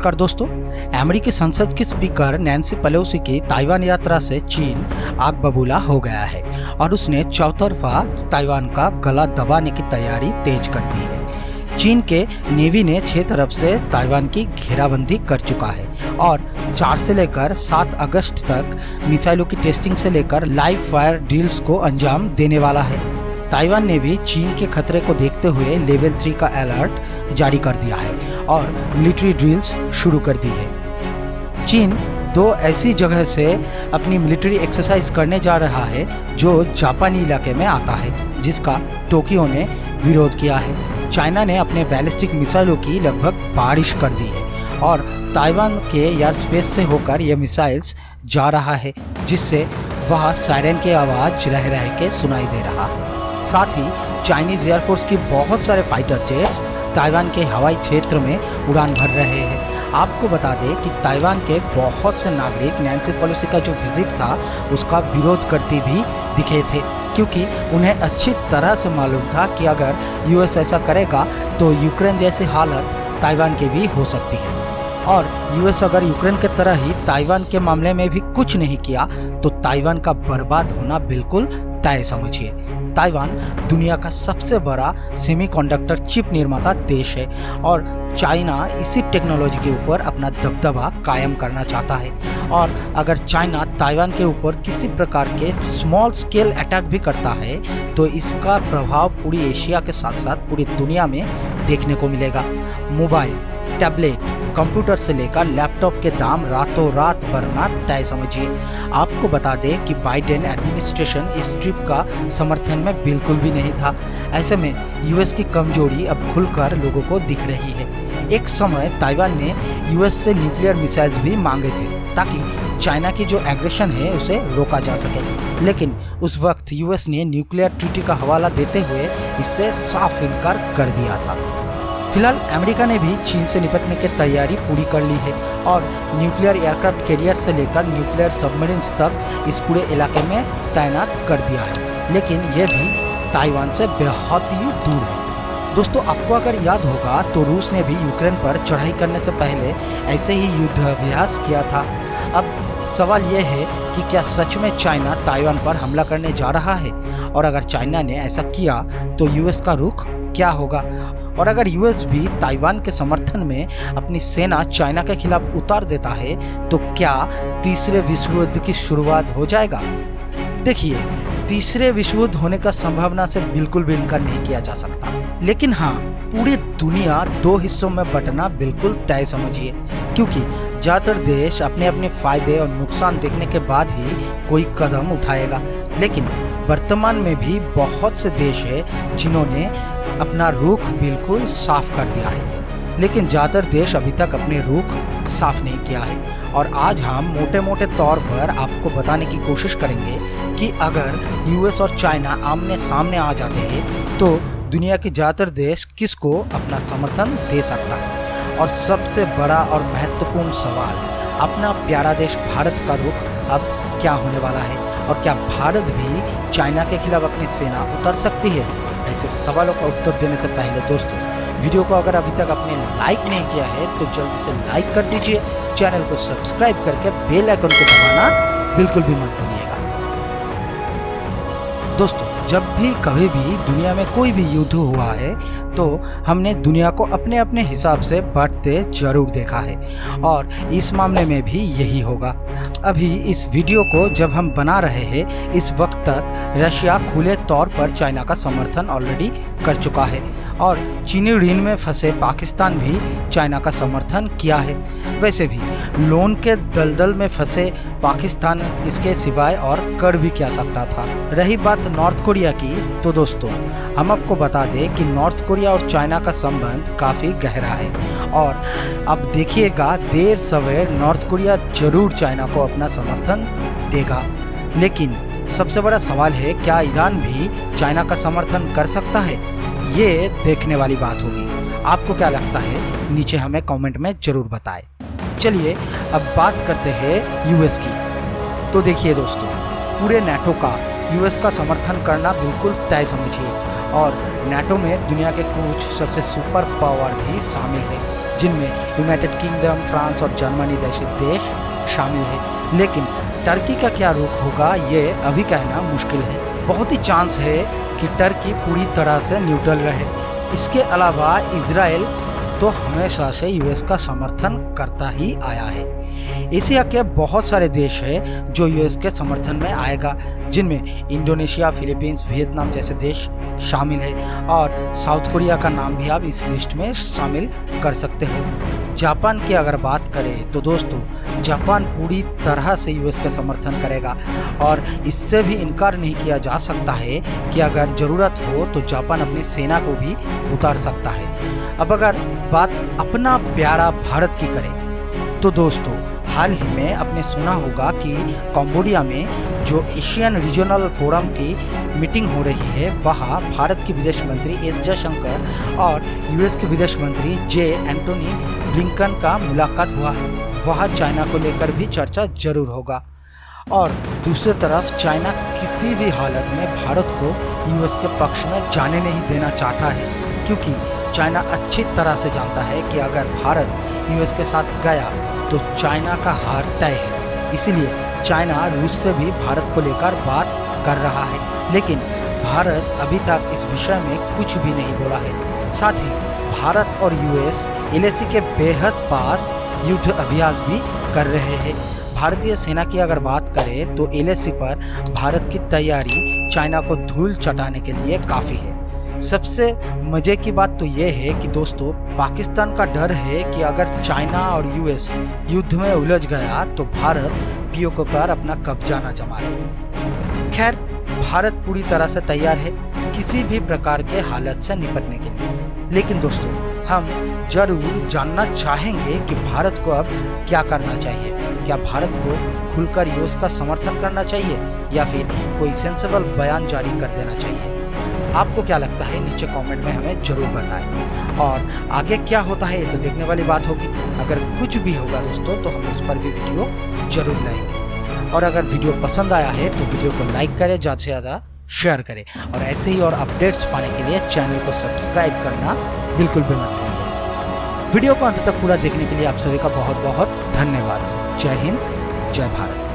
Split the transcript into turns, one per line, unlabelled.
नमस्कार दोस्तों। अमेरिकी संसद की स्पीकर नैन्सी पेलोसी की ताइवान यात्रा से चीन आग बबूला हो गया है और उसने चौतरफा ताइवान का गला दबाने की तैयारी तेज कर दी है। चीन के नेवी ने 6 तरफ से ताइवान की घेराबंदी कर चुका है और 4 से लेकर 7 अगस्त तक मिसाइलों की टेस्टिंग से लेकर लाइव फायर ड्रिल्स को अंजाम देने वाला है। ताइवान ने भी चीन के खतरे को देखते हुए लेवल 3 का अलर्ट जारी कर दिया है और मिलिट्री ड्रिल्स शुरू कर दी है। चीन 2 ऐसी जगह से अपनी मिलिट्री एक्सरसाइज करने जा रहा है जो जापानी इलाके में आता है, जिसका टोक्यो ने विरोध किया है। चाइना ने अपने बैलिस्टिक मिसाइलों की लगभग बारिश कर दी है और ताइवान के एयर स्पेस से होकर यह मिसाइल्स जा रहा है, जिससे वह सायरन की आवाज़ रह रह के सुनाई दे रहा है। साथ ही चाइनीज एयरफोर्स की बहुत सारे फाइटर जेट्स ताइवान के हवाई क्षेत्र में उड़ान भर रहे हैं। आपको बता दें कि ताइवान के बहुत से नागरिक नैन्सी पेलोसी का जो विजिट था उसका विरोध करते भी दिखे थे, क्योंकि उन्हें अच्छी तरह से मालूम था कि अगर यूएस ऐसा करेगा तो यूक्रेन जैसी हालत ताइवान की भी हो सकती है। और यूएस अगर यूक्रेन की तरह ही ताइवान के मामले में भी कुछ नहीं किया तो ताइवान का बर्बाद होना बिल्कुल तय समझिए। ताइवान दुनिया का सबसे बड़ा सेमीकंडक्टर चिप निर्माता देश है और चाइना इसी टेक्नोलॉजी के ऊपर अपना दबदबा कायम करना चाहता है। और अगर चाइना ताइवान के ऊपर किसी प्रकार के स्मॉल स्केल अटैक भी करता है तो इसका प्रभाव पूरी एशिया के साथ साथ पूरी दुनिया में देखने को मिलेगा। मोबाइल, टैबलेट, कंप्यूटर से लेकर लैपटॉप के दाम रातों रात बढ़ना तय समझिए। आपको बता दें कि बाइडेन एडमिनिस्ट्रेशन इस ट्रिप का समर्थन में बिल्कुल भी नहीं था। ऐसे में यूएस की कमजोरी अब खुलकर लोगों को दिख रही है। एक समय ताइवान ने यूएस से न्यूक्लियर मिसाइल्स भी मांगे थे ताकि चाइना की जो एग्रेशन है उसे रोका जा सके, लेकिन उस वक्त यूएस ने न्यूक्लियर ट्रीटी का हवाला देते हुए इससे साफ इनकार कर दिया था। फिलहाल अमेरिका ने भी चीन से निपटने की तैयारी पूरी कर ली है और न्यूक्लियर एयरक्राफ्ट कैरियर से लेकर न्यूक्लियर सबमरीन्स तक इस पूरे इलाके में तैनात कर दिया है, लेकिन यह भी ताइवान से बहुत ही दूर है। दोस्तों, आपको अगर याद होगा तो रूस ने भी यूक्रेन पर चढ़ाई करने से पहले ऐसे ही युद्धाभ्यास किया था। अब सवाल यह है कि क्या सच में चाइना ताइवान पर हमला करने जा रहा है, और अगर चाइना ने ऐसा किया तो यूएस का रुख क्या होगा, और अगर यूएस भी ताइवान के समर्थन में अपनी सेना चाइना के खिलाफ उतार देता है तो क्या तीसरे विश्व युद्ध की शुरुआत हो जाएगा। देखिए, तीसरे विश्व युद्ध होने का संभावना से बिल्कुल भी इनकार नहीं किया जा सकता, लेकिन हाँ, पूरी दुनिया 2 हिस्सों में बंटना बिल्कुल तय समझिए, क्योंकि ज़्यादातर देश अपने अपने फायदे और नुकसान देखने के बाद ही कोई कदम उठाएगा। लेकिन वर्तमान में भी बहुत से देश हैं जिन्होंने अपना रुख बिल्कुल साफ कर दिया है, लेकिन ज़्यादातर देश अभी तक अपने रुख साफ नहीं किया है। और आज हम मोटे मोटे तौर पर आपको बताने की कोशिश करेंगे कि अगर यूएस और चाइना आमने सामने आ जाते हैं तो दुनिया के ज़्यादातर देश किसको अपना समर्थन दे सकता है। और सबसे बड़ा और महत्वपूर्ण सवाल, अपना प्यारा देश भारत का रुख अब क्या होने वाला है, और क्या भारत भी चाइना के खिलाफ अपनी सेना उतार सकती है। ऐसे सवालों का उत्तर देने से पहले दोस्तों, वीडियो को अगर अभी तक आपने लाइक नहीं किया है तो जल्दी से लाइक कर दीजिए। चैनल को सब्सक्राइब करके बेल आइकन को दबाना बिल्कुल भी मत भूलिएगा। दोस्तों, जब भी कभी भी दुनिया में कोई भी युद्ध हुआ है तो हमने दुनिया को अपने अपने हिसाब से बांटते जरूर देखा है, और इस मामले में भी यही होगा। अभी इस वीडियो को जब हम बना रहे हैं इस वक्त तक रशिया खुले तौर पर चाइना का समर्थन ऑलरेडी कर चुका है और चीनी ऋण में फंसे पाकिस्तान भी चाइना का समर्थन किया है। वैसे भी लोन के दलदल में फंसे पाकिस्तान इसके सिवाय और कर भी क्या सकता था। रही बात नॉर्थ कोरिया की, तो दोस्तों हम आपको बता दें कि नॉर्थ कोरिया और चाइना का संबंध काफ़ी गहरा है और अब देखिएगा देर सवेर नॉर्थ कोरिया जरूर चाइना को अपना समर्थन देगा। लेकिन सबसे बड़ा सवाल है, क्या ईरान भी चाइना का समर्थन कर सकता है? ये देखने वाली बात होगी। आपको क्या लगता है, नीचे हमें कमेंट में ज़रूर बताएं। चलिए अब बात करते हैं यूएस की। तो देखिए दोस्तों, पूरे नाटो का यूएस का समर्थन करना बिल्कुल तय समझिए, और नाटो में दुनिया के कुछ सबसे सुपर पावर भी शामिल है, जिनमें यूनाइटेड किंगडम, फ्रांस और जर्मनी जैसे देश शामिल है। लेकिन टर्की का क्या रुख होगा ये अभी कहना मुश्किल है। बहुत ही चांस है कि टर्की पूरी तरह से न्यूट्रल रहे। इसके अलावा इजराइल तो हमेशा से यूएस का समर्थन करता ही आया है। एशिया के बहुत सारे देश हैं जो यूएस के समर्थन में आएगा, जिनमें इंडोनेशिया, फिलीपींस, वियतनाम जैसे देश शामिल है और साउथ कोरिया का नाम भी आप इस लिस्ट में शामिल कर सकते हो। जापान की अगर बात करें तो दोस्तों जापान पूरी तरह से यूएस का समर्थन करेगा और इससे भी इनकार नहीं किया जा सकता है कि अगर ज़रूरत हो तो जापान अपनी सेना को भी उतार सकता है। अब अगर बात अपना प्यारा भारत की करें तो दोस्तों हाल ही में आपने सुना होगा कि कंबोडिया में जो एशियन रीजनल फोरम की मीटिंग हो रही है वहाँ भारत के विदेश मंत्री एस जयशंकर और यूएस के विदेश मंत्री जे एंटोनी ब्लिंकन का मुलाकात हुआ है। वहाँ चाइना को लेकर भी चर्चा जरूर होगा। और दूसरी तरफ चाइना किसी भी हालत में भारत को यूएस के पक्ष में जाने नहीं देना चाहता है, क्योंकि चाइना अच्छी तरह से जानता है कि अगर भारत यूएस के साथ गया तो चाइना का हार तय है। इसीलिए चाइना रूस से भी भारत को लेकर बात कर रहा है, लेकिन भारत अभी तक इस विषय में कुछ भी नहीं बोला है। साथ ही भारत और यूएस एलएसी के बेहद पास युद्ध अभ्यास भी कर रहे हैं। भारतीय सेना की अगर बात करें तो एलएसी पर भारत की तैयारी चाइना को धूल चटाने के लिए काफ़ी है। सबसे मज़े की बात तो ये है कि दोस्तों पाकिस्तान का डर है कि अगर चाइना और यूएस युद्ध में उलझ गया तो भारत पीओके पर अपना कब्जा न जमा ले। खैर भारत पूरी तरह से तैयार है किसी भी प्रकार के हालत से निपटने के लिए। लेकिन दोस्तों हम जरूर जानना चाहेंगे कि भारत को अब क्या करना चाहिए। क्या भारत को खुलकर यूएस का समर्थन करना चाहिए या फिर कोई सेंसेबल बयान जारी कर देना चाहिए? आपको क्या लगता है नीचे कमेंट में हमें जरूर बताएं। और आगे क्या होता है ये तो देखने वाली बात होगी। अगर कुछ भी होगा दोस्तों तो हम उस पर भी वीडियो जरूर लाएंगे। और अगर वीडियो पसंद आया है तो वीडियो को लाइक करें, ज़्यादा से ज़्यादा शेयर करें और ऐसे ही और अपडेट्स पाने के लिए चैनल को सब्सक्राइब करना बिल्कुल भी मत भूलिए। वीडियो को अंत तक पूरा देखने के लिए आप सभी का बहुत बहुत धन्यवाद। जय हिंद, जय भारत।